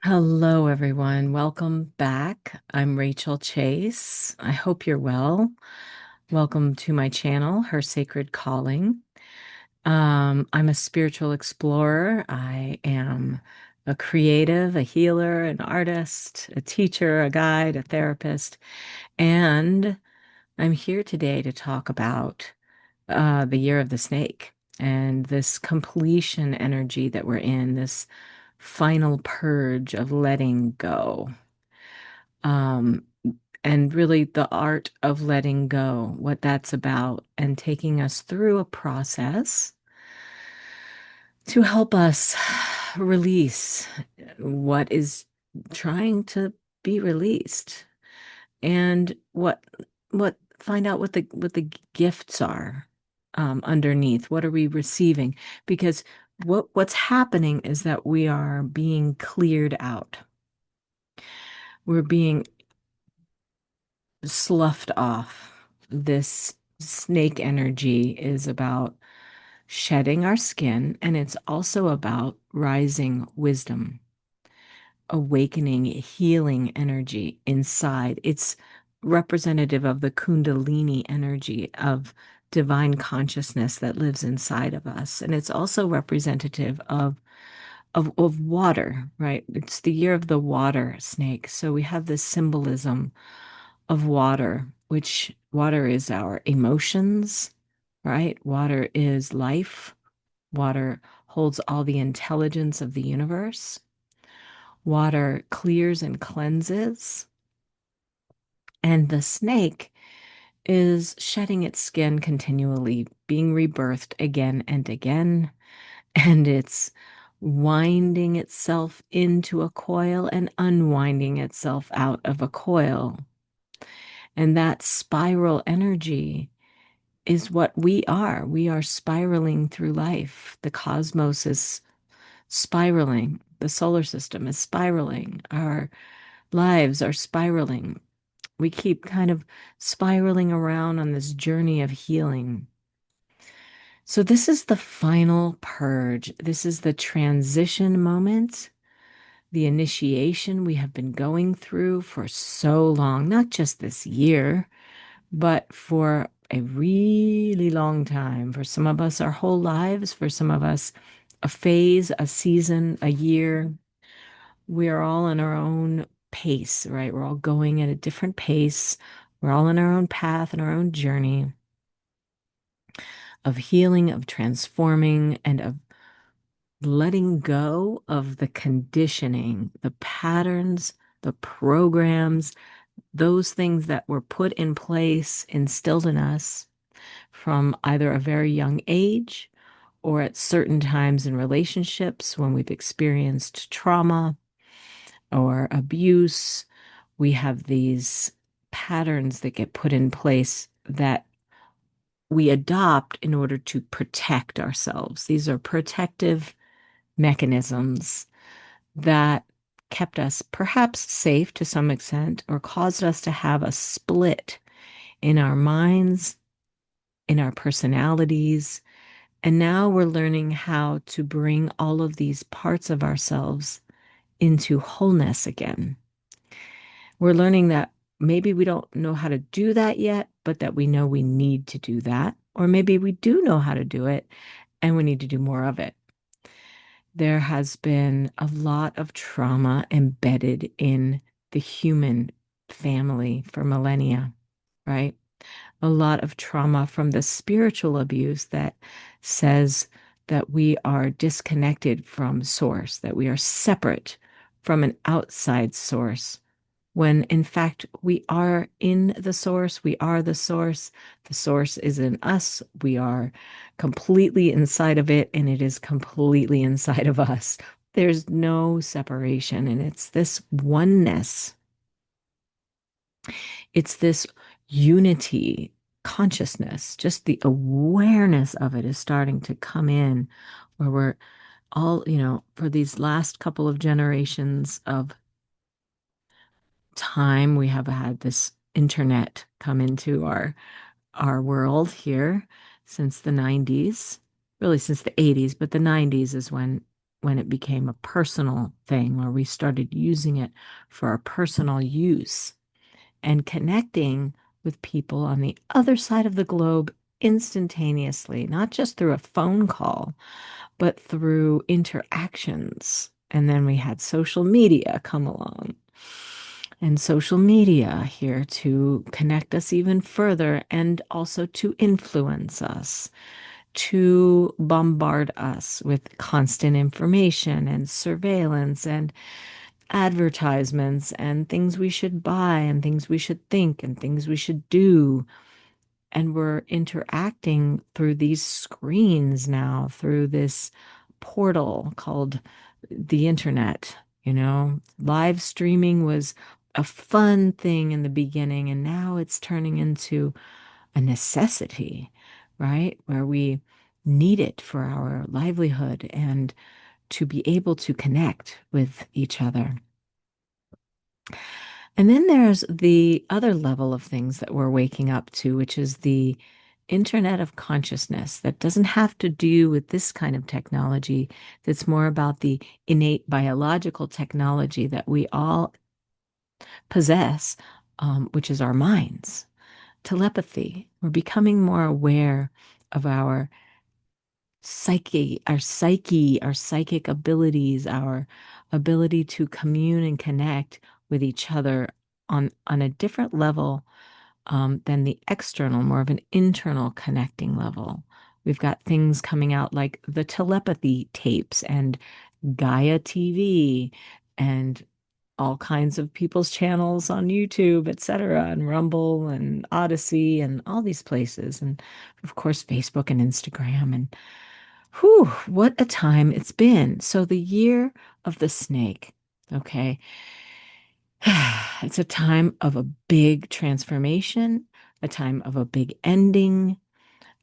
Hello, everyone. Welcome back. I'm Rachel Chase. I hope you're well. Welcome to my channel, Her Sacred Calling. I'm a spiritual explorer. I am a creative, a healer, an artist, a teacher, a guide, a therapist, and I'm here today to talk about the year of the snake and this completion energy that we're in, this final purge of letting go. Um, and really the art of letting go, what that's about, and taking us through a process to help us release what is trying to be released and what find out what the gifts are underneath. What are we receiving? Because what's happening is that we are being cleared out. We're being sloughed off. This snake energy is about shedding our skin, and it's also about rising wisdom, awakening, healing energy inside. It's representative of the Kundalini energy of divine consciousness that lives inside of us. And it's also representative of water, right? It's the year of the water snake. So we have this symbolism of water, which water is our emotions, right? Water is life. Water holds all the intelligence of the universe. Water clears and cleanses. And the snake is shedding its skin continually, being rebirthed again and again. And it's winding itself into a coil and unwinding itself out of a coil. And that spiral energy is what we are. We are spiraling through life. The cosmos is spiraling. The solar system is spiraling. Our lives are spiraling. We keep kind of spiraling around on this journey of healing. So, this is the final purge. This is the transition moment, the initiation we have been going through for so long, not just this year, but for a really long time. For some of us, our whole lives. For some of us, a phase, a season, a year. We are all in our own pace, right? We're all going at a different pace. We're all in our own path and our own journey of healing, of transforming, and of letting go of the conditioning, the patterns, the programs, those things that were put in place, instilled in us from either a very young age or at certain times in relationships when we've experienced trauma or abuse. We have these patterns that get put in place that we adopt in order to protect ourselves. These are protective mechanisms that kept us perhaps safe to some extent or caused us to have a split in our minds, in our personalities. And now we're learning how to bring all of these parts of ourselves into wholeness again. We're learning that maybe we don't know how to do that yet, but that we know we need to do that. Or maybe we do know how to do it and we need to do more of it. There has been a lot of trauma embedded in the human family for millennia, right? A lot of trauma from the spiritual abuse that says that we are disconnected from source, that we are separate from an outside source, when in fact we are in the source, we are the source is in us, we are completely inside of it, and it is completely inside of us. There's no separation, and it's this oneness, it's this unity consciousness, just the awareness of it is starting to come in, where we're all, for these last couple of generations of time, we have had this internet come into our world here since the 90s, really since the 80s, but the 90s is when when it became a personal thing, where we started using it for our personal use and connecting with people on the other side of the globe instantaneously, not just through a phone call, but through interactions. And then we had social media come along. And social media here to connect us even further and also to influence us, to bombard us with constant information and surveillance and advertisements and things we should buy and things we should think and things we should do. And we're interacting through these screens now, through this portal called the internet. Live streaming was a fun thing in the beginning, and now it's turning into a necessity, right? Where we need it for our livelihood and to be able to connect with each other. And then there's the other level of things that we're waking up to, which is the Internet of Consciousness that doesn't have to do with this kind of technology. That's more about the innate biological technology that we all possess, which is our minds. Telepathy. We're becoming more aware of our our psychic abilities, our ability to commune and connect with each other on a different level than the external, more of an internal connecting level. We've got things coming out like the telepathy tapes and Gaia TV and all kinds of people's channels on YouTube, etc., and Rumble and Odyssey and all these places. And of course, Facebook and Instagram. And whew, what a time it's been. So the year of the snake, okay? It's a time of a big transformation, a time of a big ending,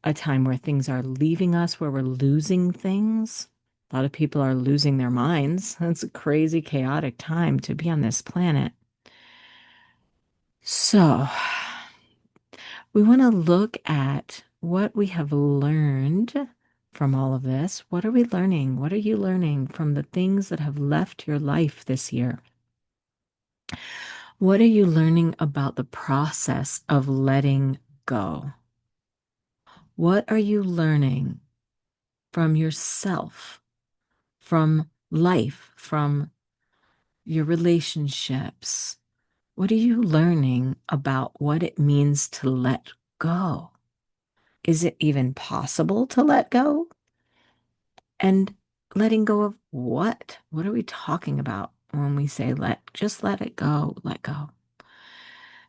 a time where things are leaving us, where we're losing things. A lot of people are losing their minds. It's a crazy, chaotic time to be on this planet. So, we want to look at what we have learned from all of this. What are we learning? What are you learning from the things that have left your life this year? What are you learning about the process of letting go? What are you learning from yourself, from life, from your relationships? What are you learning about what it means to let go? Is it even possible to let go? And letting go of what? What are we talking about when we say just let it go, let go?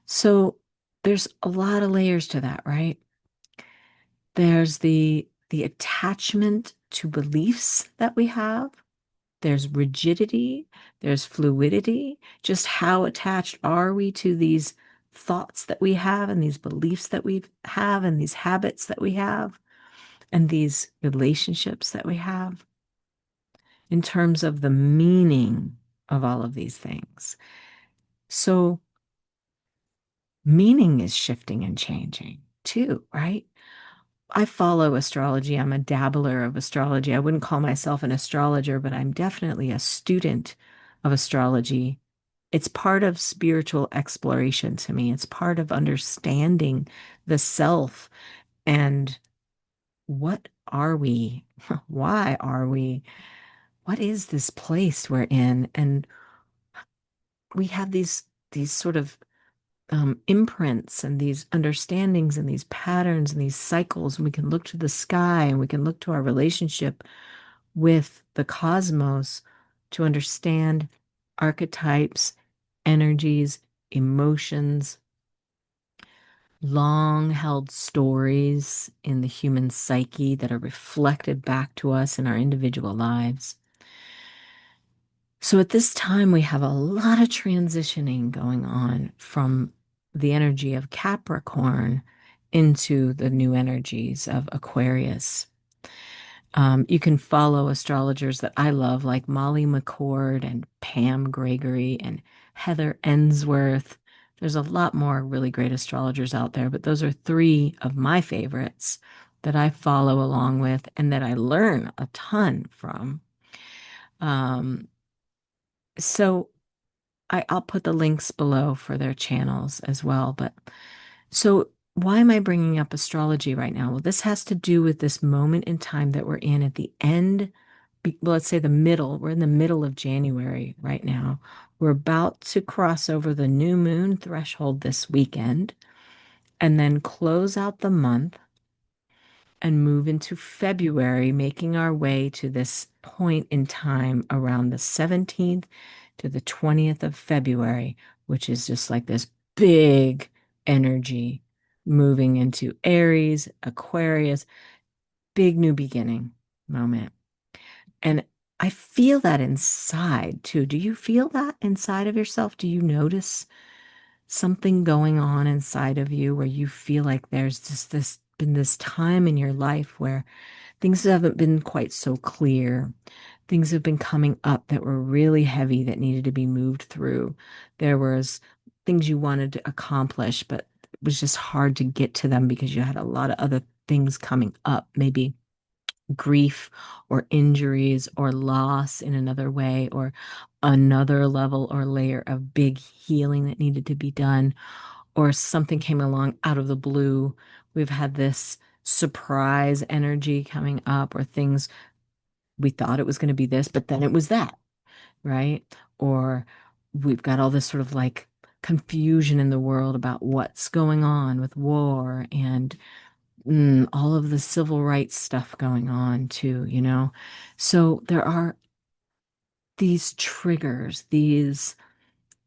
So there's a lot of layers to that, right? There's the attachment to beliefs that we have. There's rigidity, there's fluidity. Just how attached are we to these thoughts that we have and these beliefs that we have and these habits that we have and these relationships that we have in terms of the meaning of all of these things. So meaning is shifting and changing too, right? I follow astrology. I'm a dabbler of astrology. I wouldn't call myself an astrologer, but I'm definitely a student of astrology. It's part of spiritual exploration to me. It's part of understanding the self and what are we? Why are we? What is this place we're in? And we have these sort of imprints and these understandings and these patterns and these cycles. And we can look to the sky and we can look to our relationship with the cosmos to understand archetypes, energies, emotions, long held stories in the human psyche that are reflected back to us in our individual lives. So at this time, we have a lot of transitioning going on from the energy of Capricorn into the new energies of Aquarius. You can follow astrologers that I love, like Molly McCord and Pam Gregory and Heather Ensworth. There's a lot more really great astrologers out there, but those are three of my favorites that I follow along with and that I learn a ton from. Um, so I'll put the links below for their channels as well. But so why am I bringing up astrology right now? Well, this has to do with this moment in time that we're in at the end. Well, let's say the middle. We're in the middle of January right now. We're about to cross over the new moon threshold this weekend and then close out the month and move into February, making our way to this point in time around the 17th to the 20th of February, which is just like this big energy moving into Aries, Aquarius, big new beginning moment. And I feel that inside too. Do you feel that inside of yourself? Do you notice something going on inside of you where you feel like there's just this been this time in your life where things haven't been quite so clear. Things have been coming up that were really heavy that needed to be moved through. There was things you wanted to accomplish, but it was just hard to get to them because you had a lot of other things coming up, maybe grief or injuries or loss in another way or another level or layer of big healing that needed to be done or something came along out of the blue. We've had this surprise energy coming up, or things we thought it was going to be this, but then it was that, right? Or we've got all this sort of like confusion in the world about what's going on with war and all of the civil rights stuff going on too, you know? So there are these triggers, these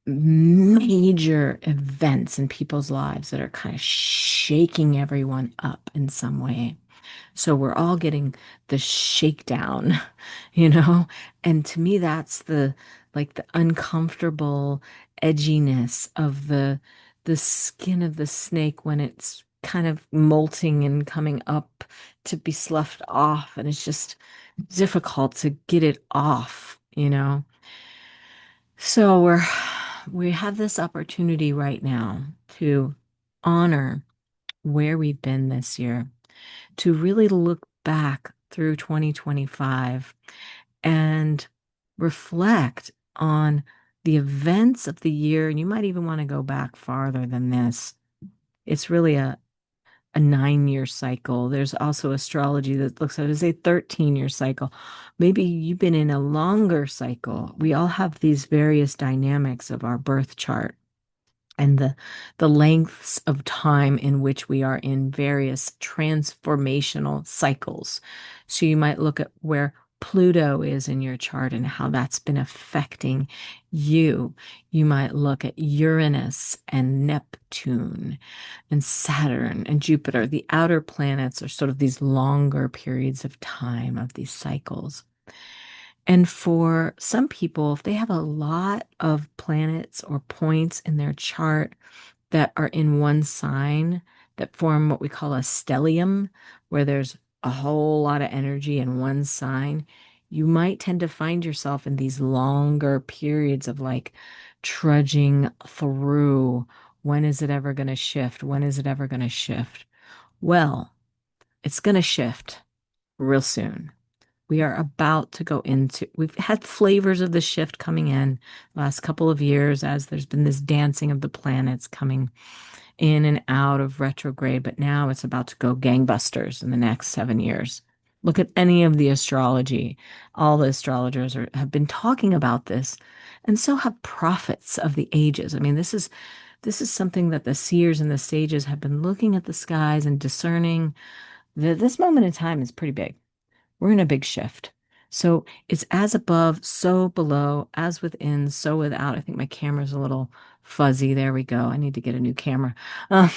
major events in people's lives that are kind of shaking everyone up in some way. So we're all getting the shakedown, you know? And to me, that's the like the uncomfortable edginess of the skin of the snake when it's kind of molting and coming up to be sloughed off. And it's just difficult to get it off, you know? So we have this opportunity right now to honor where we've been this year, to really look back through 2025 and reflect on the events of the year. And you might even want to go back farther than this. It's really a 9 year cycle. There's also astrology that looks at it as a 13-year cycle. Maybe you've been in a longer cycle. We all have these various dynamics of our birth chart and the lengths of time in which we are in various transformational cycles. So you might look at where Pluto is in your chart and how that's been affecting you. You might look at Uranus and Neptune and Saturn and Jupiter. The outer planets are sort of these longer periods of time of these cycles. And for some people, if they have a lot of planets or points in their chart that are in one sign that form what we call a stellium, where there's a whole lot of energy in one sign, you might tend to find yourself in these longer periods of like trudging through. When is it ever going to shift? When is it ever going to shift? Well, it's going to shift real soon. We are about to go into, we've had flavors of the shift coming in last couple of years as there's been this dancing of the planets coming in and out of retrograde, but now it's about to go gangbusters in the next 7 years. Look at any of the astrology. All the astrologers have been talking about this, and so have prophets of the ages. I mean, this is something that the seers and the sages have been looking at the skies and discerning that this moment in time is pretty big. We're in a big shift. So it's as above, so below, as within, so without. I think my camera's a little fuzzy. There we go. I need to get a new camera. Um,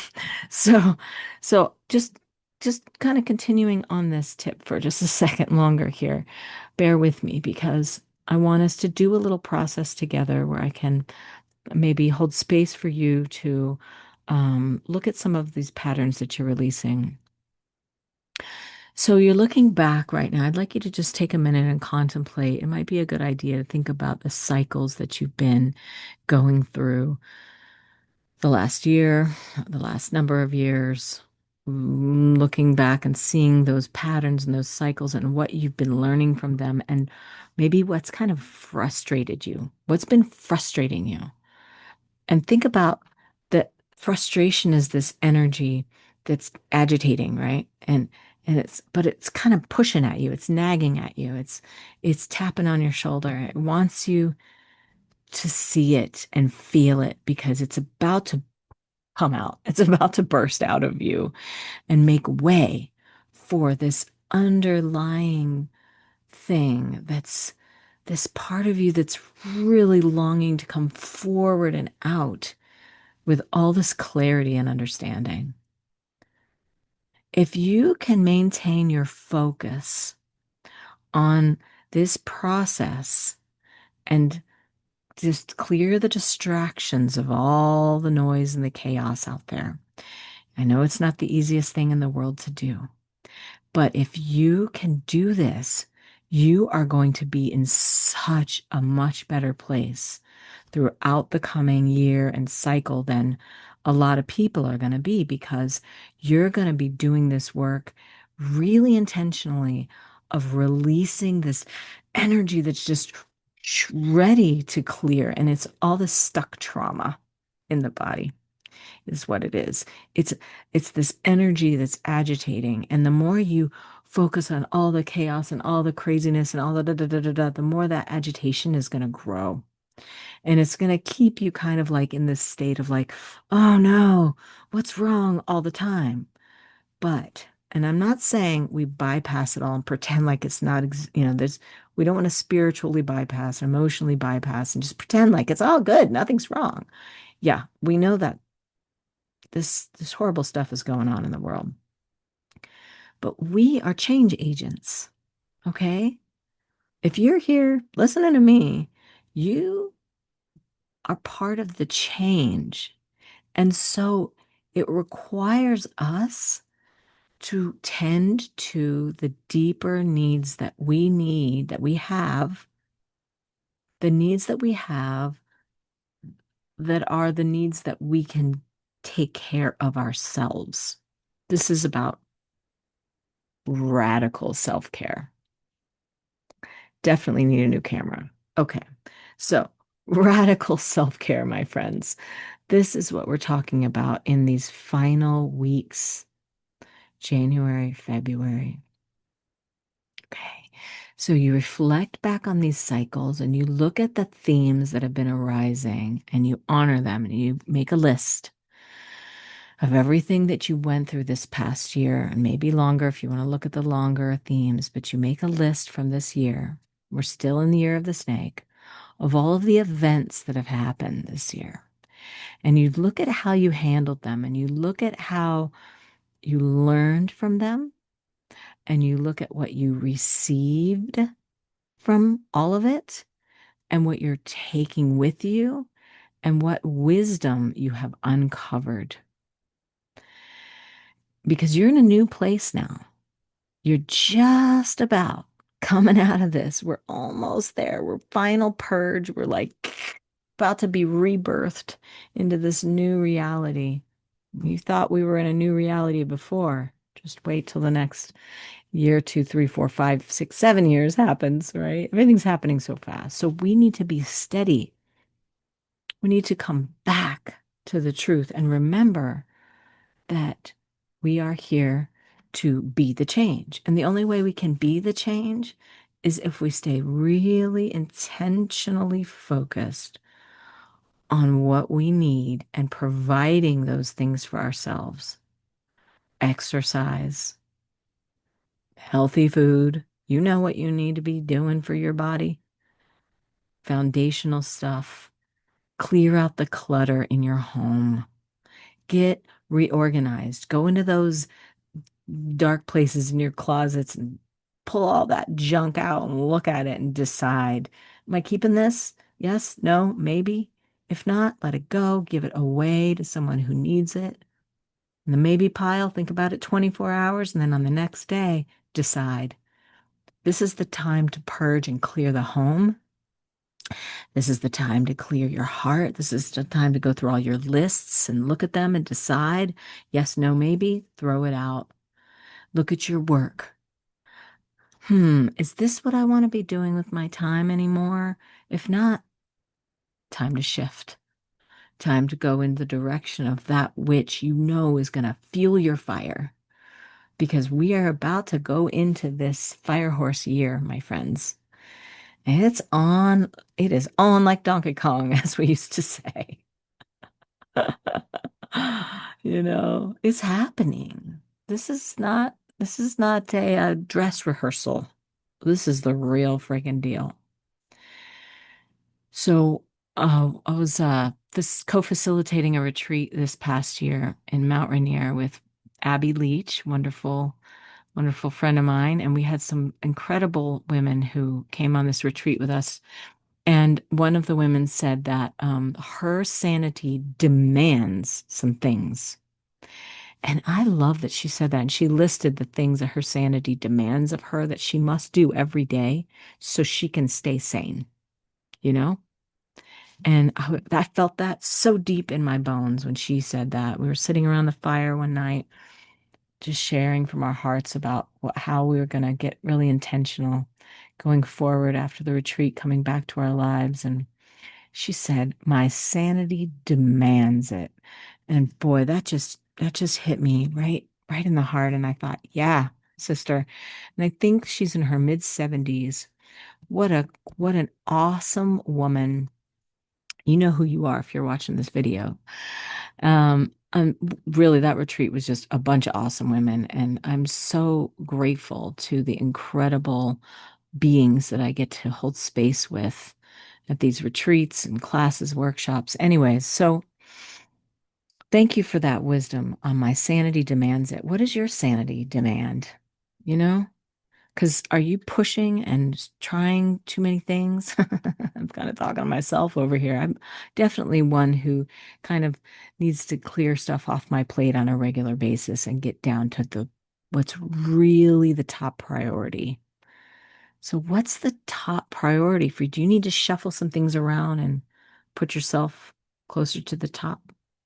so, so just kind of continuing on this tip for just a second longer here. Bear with me because I want us to do a little process together where I can maybe hold space for you to look at some of these patterns that you're releasing. So you're looking back right now. I'd like you to just take a minute and contemplate. It might be a good idea to think about the cycles that you've been going through the last year, the last number of years, looking back and seeing those patterns and those cycles and what you've been learning from them, and maybe what's kind of frustrated you, what's been frustrating you. And think about that frustration is this energy that's agitating, right? And it's kind of pushing at you, it's nagging at you, it's tapping on your shoulder. It wants you to see it and feel it because it's about to come out. It's about to burst out of you and make way for this underlying thing that's this part of you that's really longing to come forward and out with all this clarity and understanding. If you can maintain your focus on this process and just clear the distractions of all the noise and the chaos out there. I know it's not the easiest thing in the world to do, but if you can do this, you are going to be in such a much better place throughout the coming year and cycle than a lot of people are going to be because you're going to be doing this work really intentionally of releasing this energy that's just ready to clear. And it's all the stuck trauma in the body is what it is. It's it's this energy that's agitating. And the more you focus on all the chaos and all the craziness and all the da da da da da, the more that agitation is going to grow. And it's going to keep you kind of like in this state of like, oh no, what's wrong all the time? But, and I'm not saying we bypass it all and pretend like it's not, we don't want to spiritually bypass, emotionally bypass, and just pretend like it's all good, nothing's wrong. Yeah, we know that this horrible stuff is going on in the world. But we are change agents, okay? If you're here listening to me, you are part of the change. And so it requires us to tend to the deeper needs that we need, that we have, the needs that we have that are the needs that we can take care of ourselves. This is about radical self-care. Definitely need a new camera. Okay. So, radical self-care, my friends. This is what we're talking about in these final weeks, January, February. Okay. So you reflect back on these cycles and you look at the themes that have been arising and you honor them and you make a list of everything that you went through this past year and maybe longer if you want to look at the longer themes, but you make a list from this year. We're still in the year of the snake, of all of the events that have happened this year. And you look at how you handled them and you look at how you learned from them and you look at what you received from all of it and what you're taking with you and what wisdom you have uncovered. Because you're in a new place now. You're just about coming out of this. We're almost there. We're final purge. We're like about to be rebirthed into this new reality. You thought we were in a new reality before. Just wait till the next year, 2, 3, 4, 5, 6, 7 years happens, right? Everything's happening so fast. So we need to be steady. We need to come back to the truth and remember that we are here to be the change. And the only way we can be the change is if we stay really intentionally focused on what we need and providing those things for ourselves. Exercise, healthy food. You know what you need to be doing for your body. Foundational stuff. Clear out the clutter in your home. Get reorganized. Go into those dark places in your closets and pull all that junk out and look at it and decide, am I keeping this? Yes, no, maybe. If not, let it go. Give it away to someone who needs it. In the maybe pile, think about it 24 hours, and then on the next day, decide. This is the time to purge and clear the home. This is the time to clear your heart. This is the time to go through all your lists and look at them and decide yes, no, maybe, throw it out. Look at your work. Is this what I want to be doing with my time anymore? If not, time to shift. Time to go in the direction of that which you know is going to fuel your fire. Because we are about to go into this fire horse year, my friends. And it is on like Donkey Kong, as we used to say. It's happening. This is not a dress rehearsal. This is the real friggin' deal. So, I was this co-facilitating a retreat this past year in Mount Rainier with Abby Leach, wonderful, wonderful friend of mine, and we had some incredible women who came on this retreat with us. And one of the women said that her sanity demands some things. And I love that she said that. And she listed the things that her sanity demands of her that she must do every day so she can stay sane, you know? And I felt that so deep in my bones when she said that. We were sitting around the fire one night, just sharing from our hearts about how we were going to get really intentional going forward after the retreat, coming back to our lives. And she said, "My sanity demands it." And boy, that just hit me right in the heart. And I thought, yeah, sister. And I think she's in her mid 70s. What a what an awesome woman. You know who you are if you're watching this video. And really, that retreat was just a bunch of awesome women, and I'm so grateful to the incredible beings that I get to hold space with at these retreats and classes, workshops. Anyways, so thank you for that wisdom on my sanity demands it. What does your sanity demand? You know? Because are you pushing and trying too many things? I'm kind of talking to myself over here. I'm definitely one who kind of needs to clear stuff off my plate on a regular basis and get down to the what's really the top priority. So what's the top priority for you? Do you need to shuffle some things around and put yourself closer to the top?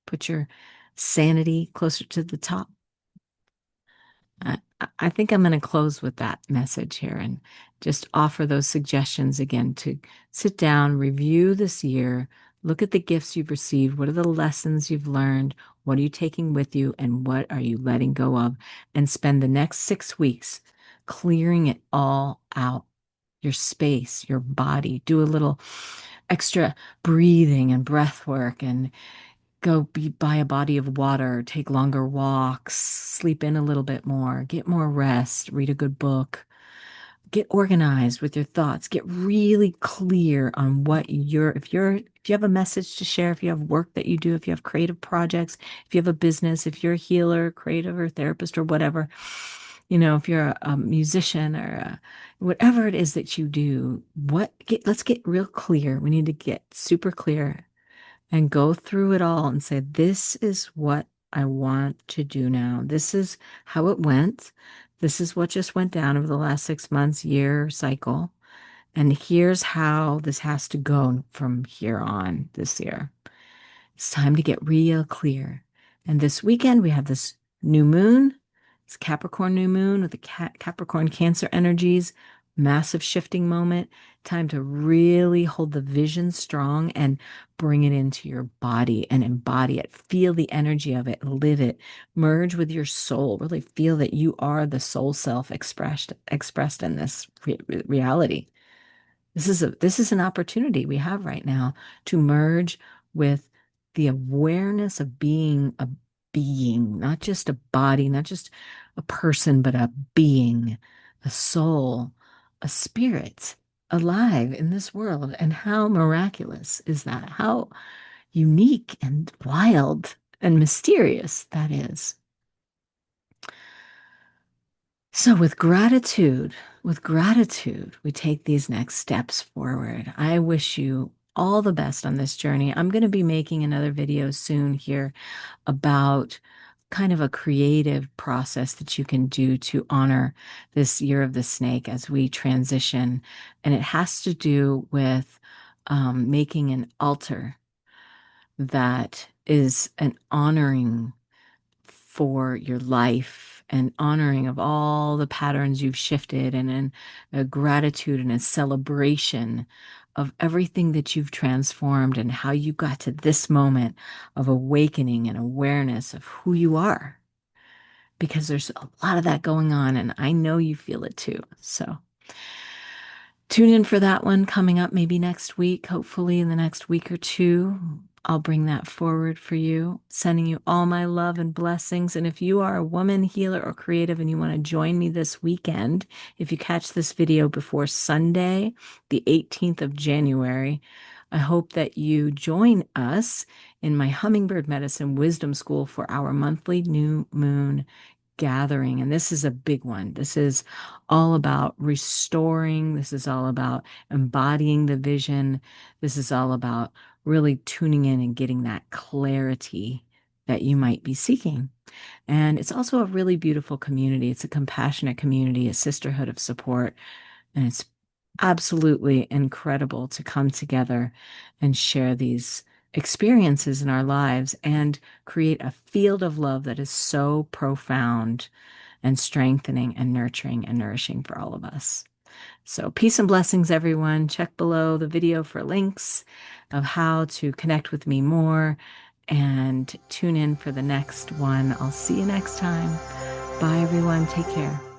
Put your sanity closer to the top? I think I'm going to close with that message here and just offer those suggestions again to sit down, review this year, look at the gifts you've received. What are the lessons you've learned? What are you taking with you? And what are you letting go of? And spend the next 6 weeks clearing it all out. Your space, your body. Do a little extra breathing and breath work and go be by a body of water, take longer walks, sleep in a little bit more, get more rest, read a good book, get organized with your thoughts, get really clear on what if you have a message to share, if you have work that you do, if you have creative projects, if you have a business, if you're a healer, creative or therapist or whatever, if you're a musician or whatever it is that you do, let's get real clear. We need to get super clear and go through it all and say, this is what I want to do now. This is how it went. This is what just went down over the last 6 months, year cycle. And here's how this has to go from here on this year. It's time to get real clear. And this weekend, we have this new moon. It's Capricorn new moon with the Capricorn Cancer energies, massive shifting moment. Time to really hold the vision strong and bring it into your body and embody it. Feel the energy of it, live it, merge with your soul. Really feel that you are the soul self expressed in this reality. This is an opportunity we have right now to merge with the awareness of being a being, not just a body, not just a person, but a being, a soul, a spirit alive in this world. And how miraculous is that? How unique and wild and mysterious that is. So with gratitude, we take these next steps forward. I wish you all the best on this journey. I'm going to be making another video soon here about kind of a creative process that you can do to honor this year of the snake as we transition. And it has to do with making an altar that is an honoring for your life and honoring of all the patterns you've shifted, and in a gratitude and a celebration of everything that you've transformed and how you got to this moment of awakening and awareness of who you are. Because there's a lot of that going on, and I know you feel it too. So tune in for that one coming up maybe next week. Hopefully, in the next week or two, I'll bring that forward for you. Sending you all my love and blessings. And if you are a woman, healer, or creative and you want to join me this weekend, if you catch this video before Sunday, the 18th of January, I hope that you join us in my Hummingbird Medicine Wisdom School for our monthly new moon gathering. And this is a big one. This is all about restoring. This is all about embodying the vision. This is all about really tuning in and getting that clarity that you might be seeking. And it's also a really beautiful community. It's a compassionate community, a sisterhood of support. And it's absolutely incredible to come together and share these experiences in our lives and create a field of love that is so profound and strengthening and nurturing and nourishing for all of us. So, peace and blessings, everyone. Check below the video for links of how to connect with me more and tune in for the next one. I'll see you next time. Bye, everyone. Take care.